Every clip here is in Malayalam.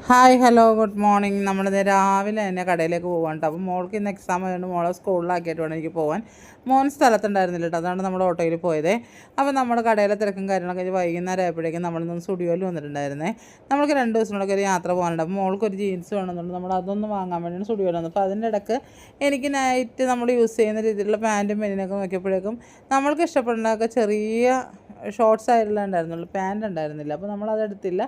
Hi hello good morning. നമ്മളിത് രാവിലെ തന്നെ കടയിലേക്ക് പോകാൻ കേട്ടോ. അപ്പോൾ മോൾക്ക് ഇന്ന് എക്സാം ആയതുകൊണ്ട് മോളെ സ്കൂളിലാക്കിയിട്ട് വേണം എനിക്ക് പോകാൻ. മോൻ സ്ഥലത്തുണ്ടായിരുന്നില്ല കേട്ടോ, അതാണ് നമ്മൾ ഓട്ടോയിൽ പോയത്. അപ്പോൾ നമ്മൾ കടയിലെ തിരക്കും കാര്യങ്ങളൊക്കെ കഴിഞ്ഞ് വൈകുന്നേരം ആയപ്പോഴേക്കും നമ്മളിന്ന് സ്റ്റുഡിയോയിൽ വന്നിട്ടുണ്ടായിരുന്നേ. നമ്മൾക്ക് 2 ദിവസത്തിനൊക്കെ ഒരു യാത്ര പോകാനുണ്ട്. അപ്പോൾ മോൾക്ക് ഒരു ജീൻസ് വേണമെന്നുണ്ട്, നമ്മൾ അതൊന്ന് വാങ്ങാൻ വേണ്ടിയാണ് സ്റ്റുഡിയോയിൽ വന്നത്. അപ്പോൾ അതിൻ്റെ ഇടയ്ക്ക് എനിക്ക് നൈറ്റ് നമ്മൾ യൂസ് ചെയ്യുന്ന രീതിയിലുള്ള പാൻറ്റും പെനിനൊക്കെ നോക്കിയപ്പോഴേക്കും നമ്മൾക്ക് ഇഷ്ടപ്പെടുന്നതൊക്കെ ചെറിയ ഷോർട്ട്സ് ആയിട്ടുള്ള ഉണ്ടായിരുന്നുള്ളൂ, പാൻറ് ഉണ്ടായിരുന്നില്ല. അപ്പോൾ നമ്മളതെടുത്തില്ല.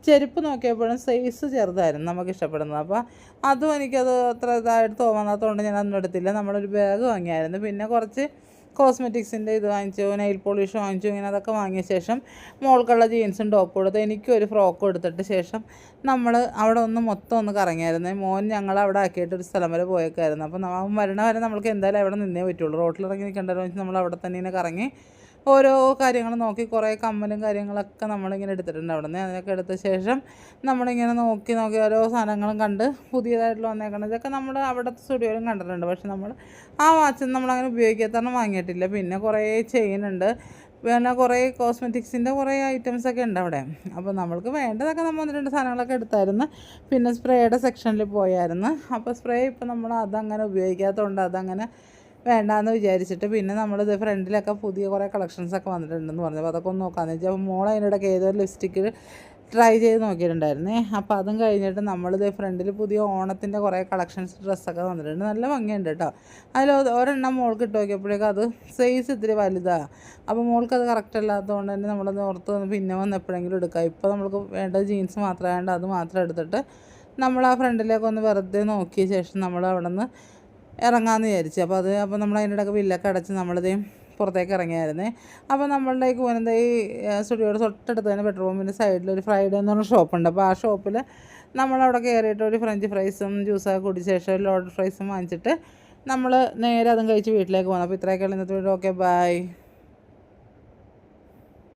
ചെരുപ്പ് നോക്കിയപ്പോഴും സൈസ് ചെറുതായിരുന്നു നമുക്ക് ഇഷ്ടപ്പെടുന്നത്. അപ്പോൾ അതും എനിക്കത് അത്ര ഇതായിട്ട് തോന്നാത്തതുകൊണ്ട് ഞാൻ അതൊന്നും എടുത്തില്ല. നമ്മളൊരു ബാഗ് വാങ്ങിയായിരുന്നു. പിന്നെ കുറച്ച് കോസ്മെറ്റിക്സിൻ്റെ ഇത് വാങ്ങിച്ചു, നെയിൽ പോളിഷ് വാങ്ങിച്ചു. ഇങ്ങനെ അതൊക്കെ വാങ്ങിയ ശേഷം മോൾക്കുള്ള ജീൻസും ടോപ്പും എടുത്ത് എനിക്കും ഒരു ഫ്രോക്കും എടുത്തിട്ട് ശേഷം നമ്മൾ അവിടെ മൊത്തം ഒന്ന് കറങ്ങിയായിരുന്നു. മോൻ ഞങ്ങൾ അവിടെ ആക്കിയിട്ട് ഒരു സ്ഥലം വരെ പോയേക്കായിരുന്നു. അപ്പോൾ അവൻ വരണ വരെ നമ്മൾക്ക് എന്തായാലും അവിടെ നിന്നേ പറ്റുള്ളൂ, റോട്ടിലിറങ്ങി നിൽക്കേണ്ടതെന്ന് വെച്ചാൽ നമ്മൾ അവിടെ തന്നെ ഇങ്ങനെ കറങ്ങി ഓരോ കാര്യങ്ങൾ നോക്കി. കുറേ കമ്മലും കാര്യങ്ങളൊക്കെ നമ്മളിങ്ങനെ എടുത്തിട്ടുണ്ട് അവിടെ നിന്ന്. അതിനൊക്കെ എടുത്ത ശേഷം നമ്മളിങ്ങനെ നോക്കി ഓരോ സാധനങ്ങളും കണ്ട് പുതിയതായിട്ടുള്ള വന്നേക്കണം. ഇതൊക്കെ നമ്മൾ അവിടുത്തെ സ്റ്റുഡിയോയിലും കണ്ടിട്ടുണ്ട്. പക്ഷെ നമ്മൾ ആ വാച്ച് നമ്മളങ്ങനെ ഉപയോഗിക്കാത്തതാണ് വാങ്ങിയിട്ടില്ല. പിന്നെ കുറേ ചെയിനുണ്ട്, പിന്നെ കുറേ കോസ്മെറ്റിക്സിൻ്റെ കുറേ ഐറ്റംസൊക്കെ ഉണ്ട് അവിടെ. അപ്പോൾ നമ്മൾക്ക് വേണ്ടതൊക്കെ നമ്മൾ 1-2 സാധനങ്ങളൊക്കെ എടുത്തായിരുന്നു. പിന്നെ സ്പ്രേയുടെ സെക്ഷനിൽ പോയായിരുന്നു. അപ്പോൾ സ്പ്രേ ഇപ്പോൾ നമ്മൾ അതങ്ങനെ ഉപയോഗിക്കാത്തതുകൊണ്ട് അതങ്ങനെ വേണ്ടാന്ന് വിചാരിച്ചിട്ട് പിന്നെ നമ്മളിത് ഫ്രണ്ടിലൊക്കെ പുതിയ കുറേ കളക്ഷൻസൊക്കെ വന്നിട്ടുണ്ടെന്ന് പറഞ്ഞു. അപ്പോൾ അതൊക്കെ ഒന്ന് നോക്കാമെന്ന് വെച്ചാൽ അപ്പോൾ മോൾ അതിനിടയ്ക്ക് ഏതൊരു ലിപ്സ്റ്റിക്ക് ട്രൈ ചെയ്ത് നോക്കിയിട്ടുണ്ടായിരുന്നേ. അപ്പോൾ അതും കഴിഞ്ഞിട്ട് നമ്മളിത് ഫ്രണ്ടിൽ പുതിയ ഓണത്തിൻ്റെ കുറേ കളക്ഷൻസ് ഡ്രസ്സൊക്കെ വന്നിട്ടുണ്ട്. നല്ല ഭംഗിയുണ്ട് കേട്ടോ. അതിൽ ഒരെണ്ണം മോൾക്ക് ഇട്ട് നോക്കിയപ്പോഴേക്കും അത് സൈസ് ഇത്തിരി വലുതാണ്. അപ്പോൾ മോൾക്കത് കറക്റ്റ് അല്ലാത്തതുകൊണ്ട് തന്നെ നമ്മളത് ഓർത്ത് പിന്നെ വന്ന് എപ്പോഴെങ്കിലും എടുക്കാം. ഇപ്പോൾ നമ്മൾക്ക് വേണ്ടത് ജീൻസ് മാത്രമായതുകൊണ്ട് അത് മാത്രം എടുത്തിട്ട് നമ്മൾ ആ ഫ്രണ്ടിലേക്കൊന്ന് വെറുതെ നോക്കിയ ശേഷം നമ്മൾ അവിടെ നിന്ന് ഇറങ്ങാമെന്ന് വിചാരിച്ചു. അപ്പോൾ നമ്മൾ അതിൻ്റെ ഇടയ്ക്ക് ബില്ലൊക്കെ അടച്ച് നമ്മളിതേ പുറത്തേക്ക് ഇറങ്ങിയായിരുന്നേ. അപ്പോൾ നമ്മളുടേക്ക് പോകുന്നത് ഈ സ്റ്റുഡിയോയുടെ തൊട്ടടുത്ത് തന്നെ ബെഡ്റൂമിൻ്റെ സൈഡിലൊരു ഫ്രൈഡേ എന്ന് പറഞ്ഞ ഷോപ്പുണ്ട്. അപ്പോൾ ആ ഷോപ്പിൽ നമ്മളവിടെ കയറിയിട്ട് ഒരു ഫ്രഞ്ച് ഫ്രൈസും ജ്യൂസൊക്കെ കുടിച്ച ശേഷം ഒരു ലോഡഡ് ഫ്രൈസും വാങ്ങിച്ചിട്ട് നമ്മൾ നേരെ അതും കഴിച്ച് വീട്ടിലേക്ക് പോകുന്നു. അപ്പോൾ ഇത്രയൊക്കെയുള്ള ഇന്നത്തെ വീഡിയോ. Okay, by.